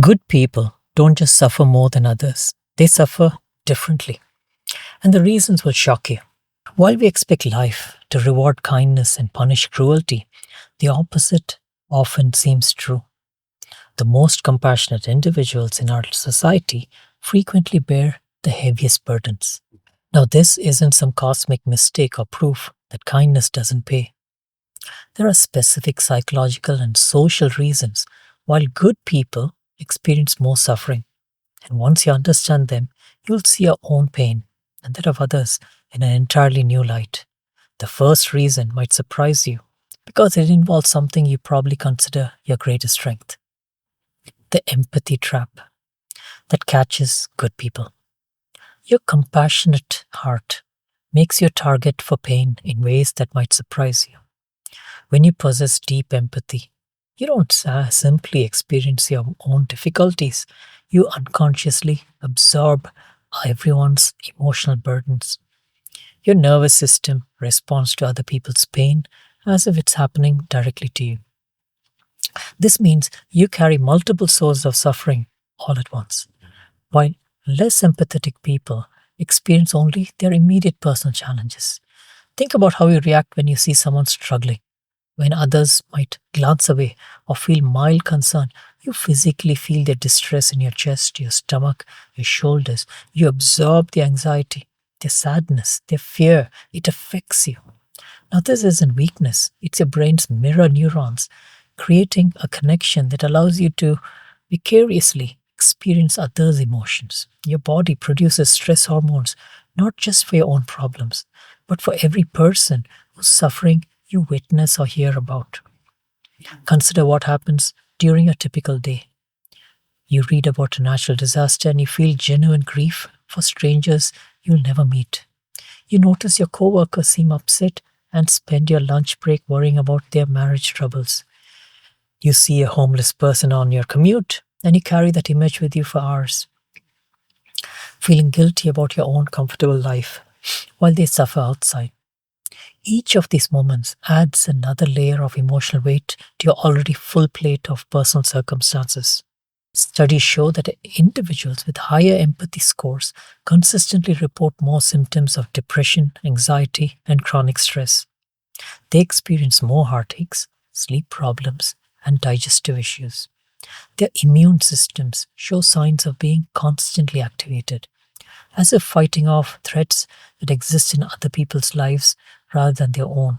Good people don't just suffer more than others, they suffer differently. And the reasons will shock you. While we expect life to reward kindness and punish cruelty, the opposite often seems true. The most compassionate individuals in our society frequently bear the heaviest burdens. Now, this isn't some cosmic mistake or proof that kindness doesn't pay. There are specific psychological and social reasons why good people experience more suffering. And once you understand them, you'll see your own pain and that of others in an entirely new light. The first reason might surprise you because it involves something you probably consider your greatest strength: the empathy trap that catches good people. Your compassionate heart makes you a target for pain in ways that might surprise you. When you possess deep empathy, you don't simply experience your own difficulties, you unconsciously absorb everyone's emotional burdens. Your nervous system responds to other people's pain as if it's happening directly to you. This means you carry multiple sources of suffering all at once, while less empathetic people experience only their immediate personal challenges. Think about how you react when you see someone struggling. When others might glance away or feel mild concern, you physically feel their distress in your chest, your stomach, your shoulders. You absorb the anxiety, their sadness, their fear. It affects you. Now, this isn't weakness, it's your brain's mirror neurons creating a connection that allows you to vicariously experience others' emotions. Your body produces stress hormones not just for your own problems, but for every person whose suffering you witness or hear about. Consider what happens during a typical day. You read about a natural disaster and you feel genuine grief for strangers you'll never meet. You notice your coworkers seem upset and spend your lunch break worrying about their marriage troubles. You see a homeless person on your commute and you carry that image with you for hours, feeling guilty about your own comfortable life while they suffer outside. Each of these moments adds another layer of emotional weight to your already full plate of personal circumstances. Studies show that individuals with higher empathy scores consistently report more symptoms of depression, anxiety, and chronic stress. They experience more heartaches, sleep problems, and digestive issues. Their immune systems show signs of being constantly activated, as if fighting off threats that exist in other people's lives rather than their own.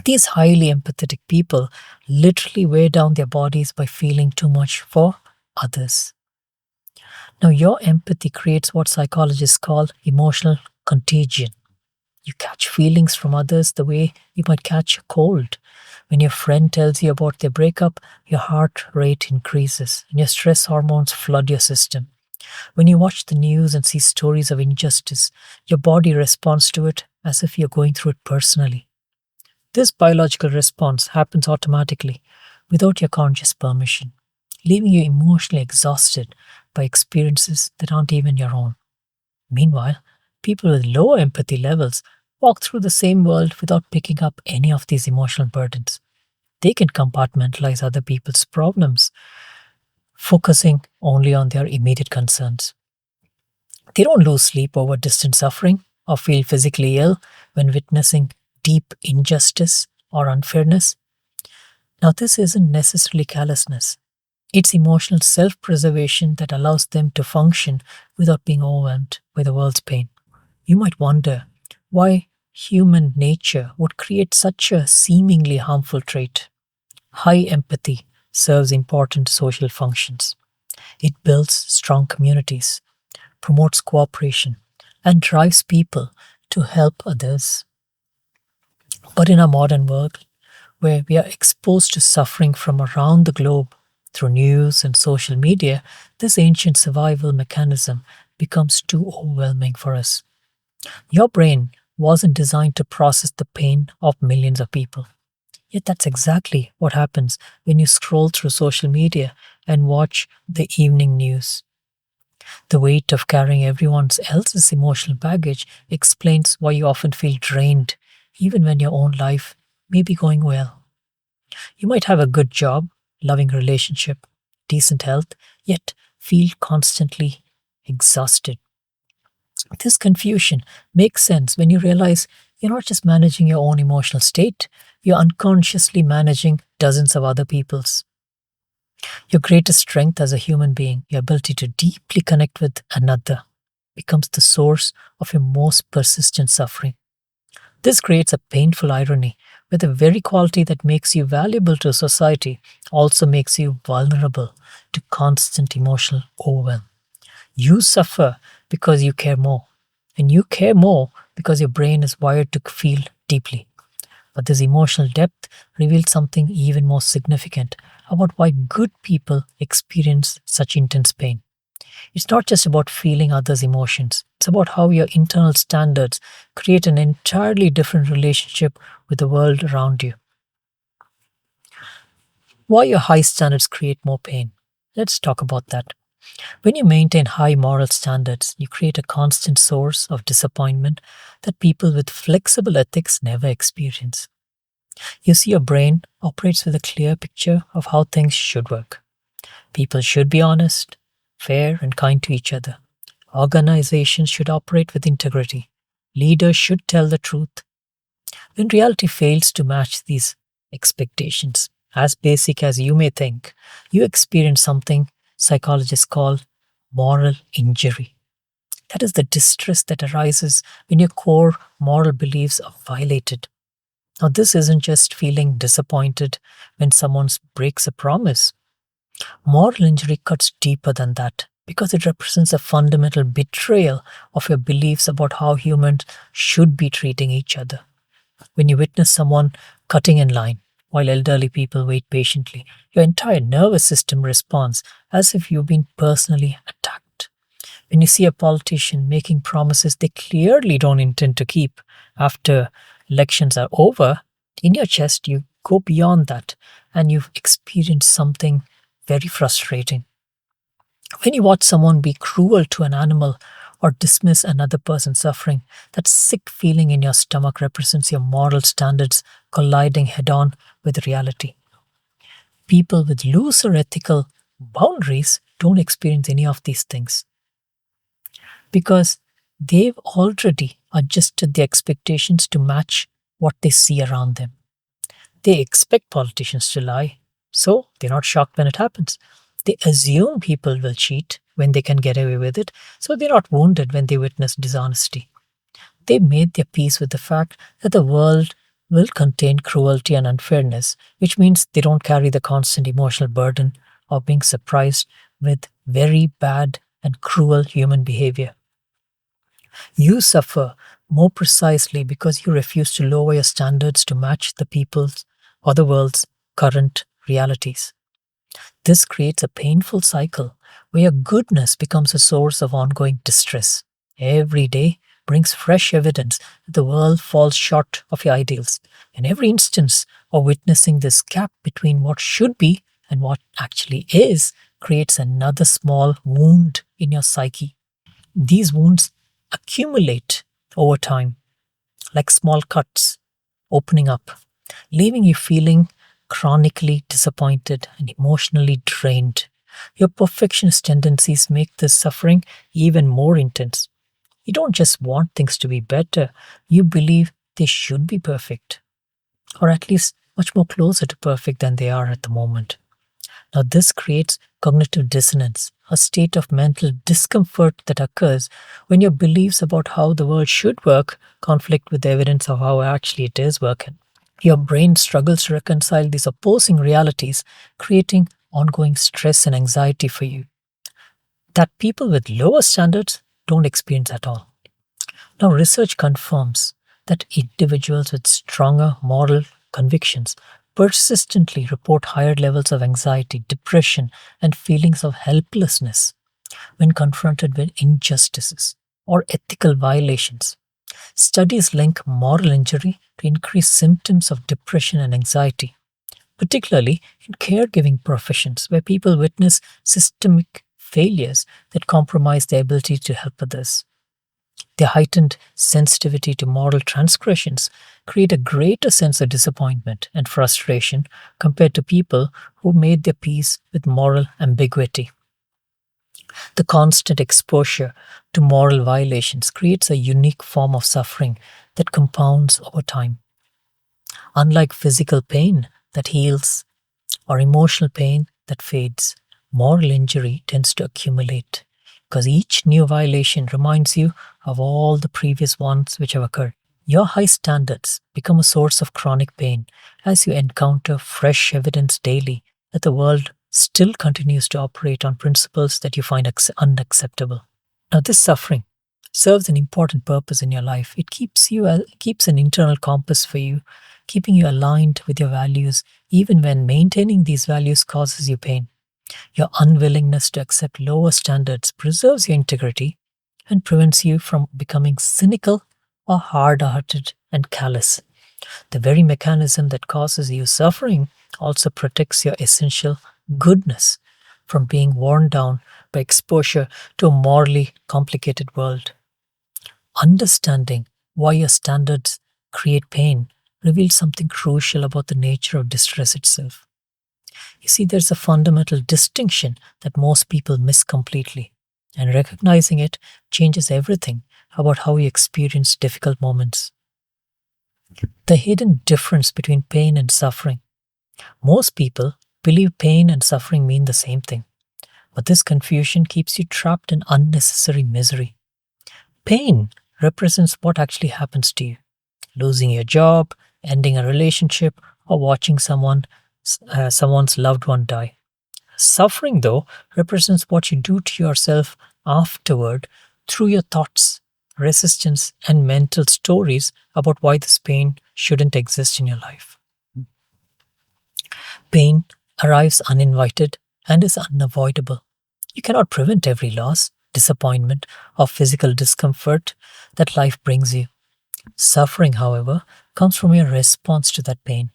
These highly empathetic people literally weigh down their bodies by feeling too much for others. Now, your empathy creates what psychologists call emotional contagion. You catch feelings from others the way you might catch a cold. When your friend tells you about their breakup, your heart rate increases and your stress hormones flood your system. When you watch the news and see stories of injustice, your body responds to it as if you're going through it personally. This biological response happens automatically, without your conscious permission, leaving you emotionally exhausted by experiences that aren't even your own. Meanwhile, people with lower empathy levels walk through the same world without picking up any of these emotional burdens. They can compartmentalize other people's problems, focusing only on their immediate concerns. They don't lose sleep over distant suffering or feel physically ill when witnessing deep injustice or unfairness. Now, this isn't necessarily callousness. It's emotional self preservation that allows them to function without being overwhelmed by the world's pain. You might wonder why human nature would create such a seemingly harmful trait. High empathy serves important social functions. It builds strong communities, promotes cooperation, and drives people to help others. But in our modern world, where we are exposed to suffering from around the globe through news and social media, this ancient survival mechanism becomes too overwhelming for us. Your brain wasn't designed to process the pain of millions of people. Yet that's exactly what happens when you scroll through social media and watch the evening news. The weight of carrying everyone else's emotional baggage explains why you often feel drained, even when your own life may be going well. You might have a good job, loving relationship, decent health, yet feel constantly exhausted. This confusion makes sense when you realize you're not just managing your own emotional state, you're unconsciously managing dozens of other people's. Your greatest strength as a human being, your ability to deeply connect with another, becomes the source of your most persistent suffering. This creates a painful irony where the very quality that makes you valuable to society also makes you vulnerable to constant emotional overwhelm. You suffer because you care more, and you care more because your brain is wired to feel deeply. But this emotional depth reveals something even more significant about why good people experience such intense pain. It's not just about feeling others' emotions, it's about how your internal standards create an entirely different relationship with the world around you. Why your high standards create more pain? Let's talk about that. When you maintain high moral standards, you create a constant source of disappointment that people with flexible ethics never experience. You see, your brain operates with a clear picture of how things should work. People should be honest, fair, and kind to each other. Organizations should operate with integrity. Leaders should tell the truth. When reality fails to match these expectations, as basic as you may think, you experience something psychologists call moral injury. That is the distress that arises when your core moral beliefs are violated. Now, this isn't just feeling disappointed when someone breaks a promise. Moral injury cuts deeper than that because it represents a fundamental betrayal of your beliefs about how humans should be treating each other. When you witness someone cutting in line while elderly people wait patiently, your entire nervous system responds as if you've been personally attacked. When you see a politician making promises they clearly don't intend to keep after elections are over, in your chest you go beyond that and you've experienced something very frustrating. When you watch someone be cruel to an animal or dismiss another person's suffering, that sick feeling in your stomach represents your moral standards colliding head on with reality. People with looser ethical boundaries don't experience any of these things because they've already adjusted their expectations to match what they see around them. They expect politicians to lie, so they're not shocked when it happens. They assume people will cheat when they can get away with it, so they're not wounded when they witness dishonesty. They made their peace with the fact that the world will contain cruelty and unfairness, which means they don't carry the constant emotional burden of being surprised with very bad and cruel human behavior. You suffer more precisely because you refuse to lower your standards to match the people's or the world's current realities. This creates a painful cycle where your goodness becomes a source of ongoing distress. Every day brings fresh evidence that the world falls short of your ideals, and every instance of witnessing this gap between what should be and what actually is creates another small wound in your psyche. These wounds accumulate over time, like small cuts opening up, leaving you feeling chronically disappointed and emotionally drained. Your perfectionist tendencies make this suffering even more intense. You don't just want things to be better, you believe they should be perfect, or at least much more closer to perfect than they are at the moment. Now, this creates cognitive dissonance, a state of mental discomfort that occurs when your beliefs about how the world should work conflict with the evidence of how actually it is working. Your brain struggles to reconcile these opposing realities, creating ongoing stress and anxiety for you that people with lower standards don't experience at all. Now, research confirms that individuals with stronger moral convictions persistently report higher levels of anxiety, depression, and feelings of helplessness when confronted with injustices or ethical violations. Studies link moral injury to increased symptoms of depression and anxiety, particularly in caregiving professions where people witness systemic failures that compromise their ability to help others. Their heightened sensitivity to moral transgressions create a greater sense of disappointment and frustration compared to people who made their peace with moral ambiguity. The constant exposure to moral violations creates a unique form of suffering that compounds over time. Unlike physical pain that heals or emotional pain that fades, moral injury tends to accumulate because each new violation reminds you of all the previous ones which have occurred. Your high standards become a source of chronic pain as you encounter fresh evidence daily that the world still continues to operate on principles that you find unacceptable. Now, this suffering serves an important purpose in your life. It keeps an internal compass for you, keeping you aligned with your values, even when maintaining these values causes you pain. Your unwillingness to accept lower standards preserves your integrity and prevents you from becoming cynical or hard hearted and callous. The very mechanism that causes you suffering also protects your essential goodness from being worn down by exposure to a morally complicated world. Understanding why your standards create pain reveals something crucial about the nature of distress itself. You see, there's a fundamental distinction that most people miss completely, and recognizing it changes everything about how we experience difficult moments. The hidden difference between pain and suffering. Most people believe pain and suffering mean the same thing, but this confusion keeps you trapped in unnecessary misery. Pain represents what actually happens to you: losing your job, ending a relationship, or watching someone's loved one die. Suffering, though, represents what you do to yourself afterward through your thoughts, resistance, and mental stories about why this pain shouldn't exist in your life. Pain arrives uninvited and is unavoidable. You cannot prevent every loss, disappointment, or physical discomfort that life brings you. Suffering, however, comes from your response to that pain.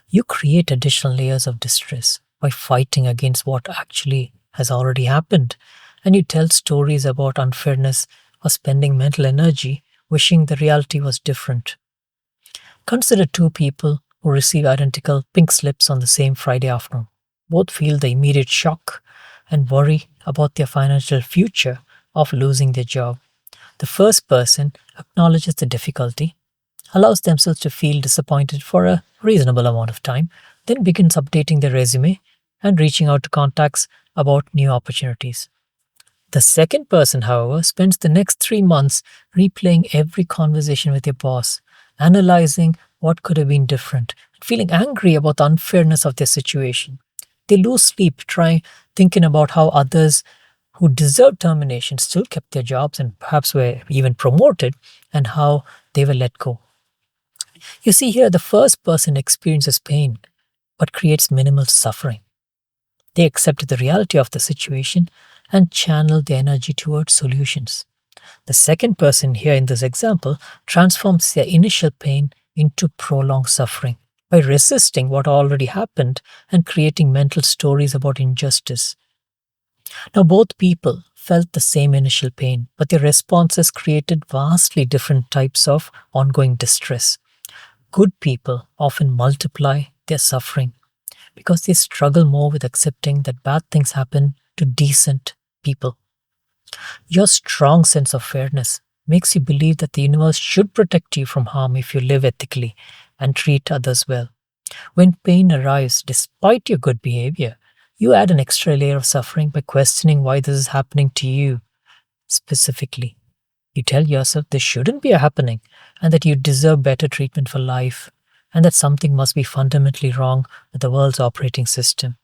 You create additional layers of distress by fighting against what actually has already happened, and you tell stories about unfairness or spending mental energy wishing the reality was different. Consider two people who receive identical pink slips on the same Friday afternoon. Both feel the immediate shock and worry about their financial future of losing their job. The first person acknowledges the difficulty, allows themselves to feel disappointed for a reasonable amount of time, then begins updating their resume and reaching out to contacts about new opportunities. The second person, however, spends the next 3 months replaying every conversation with their boss, analyzing what could have been different, feeling angry about the unfairness of their situation. They lose sleep thinking about how others who deserved termination still kept their jobs and perhaps were even promoted, and how they were let go. You see, here the first person experiences pain but creates minimal suffering. They accept the reality of the situation and channel their energy towards solutions. The second person here in this example transforms their initial pain into prolonged suffering by resisting what already happened and creating mental stories about injustice. Now, both people felt the same initial pain, but their responses created vastly different types of ongoing distress. Good people often multiply their suffering because they struggle more with accepting that bad things happen to decent people. Your strong sense of fairness makes you believe that the universe should protect you from harm if you live ethically and treat others well. When pain arrives despite your good behavior, you add an extra layer of suffering by questioning why this is happening to you specifically. You tell yourself this shouldn't be happening and that you deserve better treatment for life and that something must be fundamentally wrong with the world's operating system.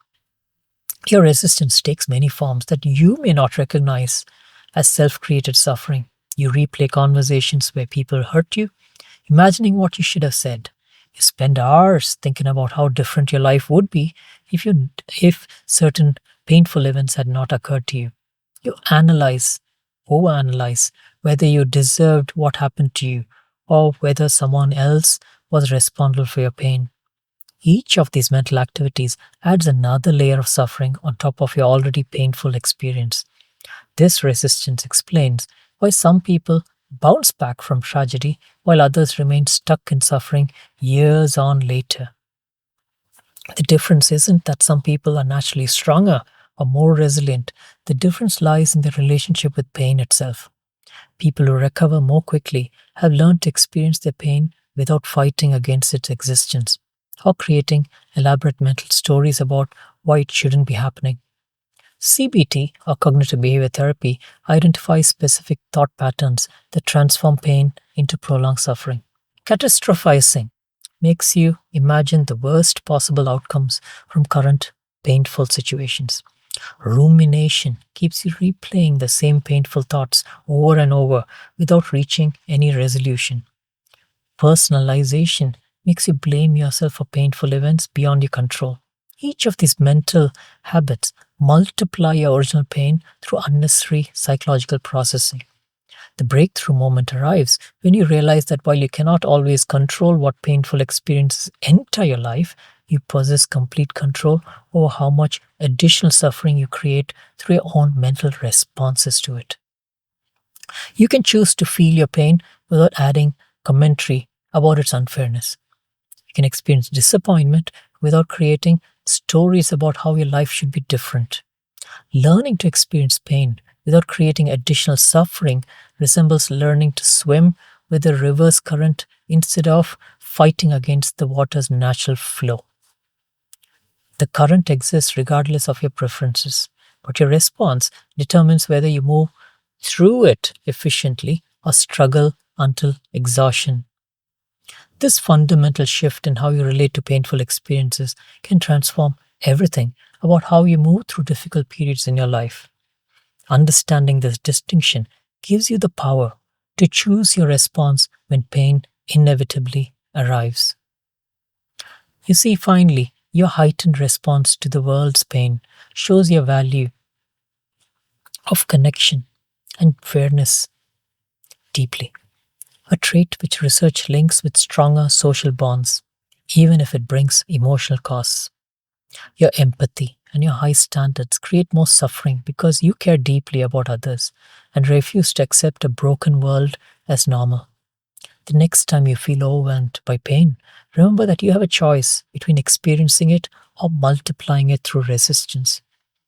Your resistance takes many forms that you may not recognize as self created suffering. You replay conversations where people hurt you, imagining what you should have said. You spend hours thinking about how different your life would be if certain painful events had not occurred to you. You overanalyze whether you deserved what happened to you or whether someone else was responsible for your pain. Each of these mental activities adds another layer of suffering on top of your already painful experience. This resistance explains why some people bounce back from tragedy while others remain stuck in suffering years on later. The difference isn't that some people are naturally stronger or more resilient. The difference lies in their relationship with pain itself. People who recover more quickly have learned to experience their pain without fighting against its existence or creating elaborate mental stories about why it shouldn't be happening. CBT, or cognitive behavior therapy, identifies specific thought patterns that transform pain into prolonged suffering. Catastrophizing makes you imagine the worst possible outcomes from current painful situations. Rumination keeps you replaying the same painful thoughts over and over without reaching any resolution. Personalization makes you blame yourself for painful events beyond your control. Each of these mental habits multiply your original pain through unnecessary psychological processing. The breakthrough moment arrives when you realize that while you cannot always control what painful experiences enter your life, you possess complete control over how much additional suffering you create through your own mental responses to it. You can choose to feel your pain without adding commentary about its unfairness. You can experience disappointment without creating stories about how your life should be different. Learning to experience pain without creating additional suffering resembles learning to swim with the river's current instead of fighting against the water's natural flow. The current exists regardless of your preferences, but your response determines whether you move through it efficiently or struggle until exhaustion. This fundamental shift in how you relate to painful experiences can transform everything about how you move through difficult periods in your life. Understanding this distinction gives you the power to choose your response when pain inevitably arrives. You see, finally, your heightened response to the world's pain shows your value of connection and fairness deeply, a trait which research links with stronger social bonds, even if it brings emotional costs. Your empathy and your high standards create more suffering because you care deeply about others and refuse to accept a broken world as normal. The next time you feel overwhelmed by pain, remember that you have a choice between experiencing it or multiplying it through resistance.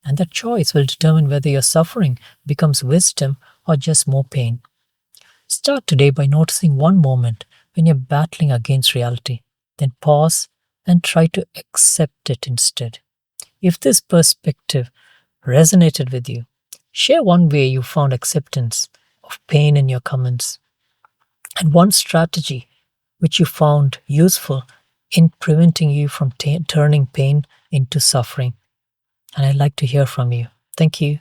And that choice will determine whether your suffering becomes wisdom or just more pain. Start today by noticing one moment when you're battling against reality. Then pause and try to accept it instead. If this perspective resonated with you, share one way you found acceptance of pain in your comments and one strategy which you found useful in preventing you from turning pain into suffering. And I'd like to hear from you. Thank you.